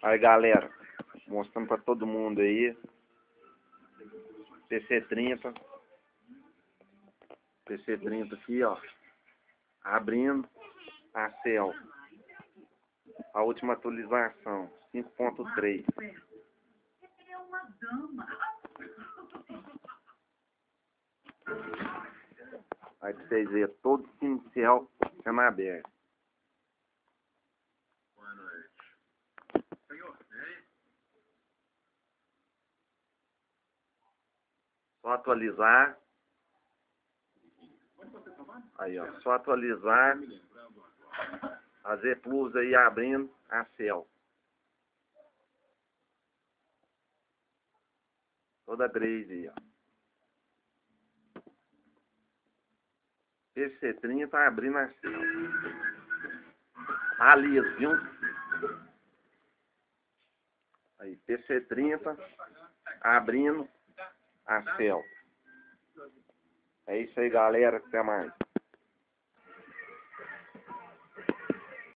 Aí galera, mostrando pra todo mundo aí, PC30 aqui ó, abrindo a Cell, a última atualização, 5.3. Aí pra vocês verem, todo inicial sendo aberto. Boa noite. Senhor, Só atualizar. Aí ó, só atualizar. A Z Plus aí abrindo a Cell. Toda Grace aí ó. PC30 tá abrindo a Cell. Alias, viu? Aí, PC30 abrindo a Cell. É isso aí, galera. Até mais.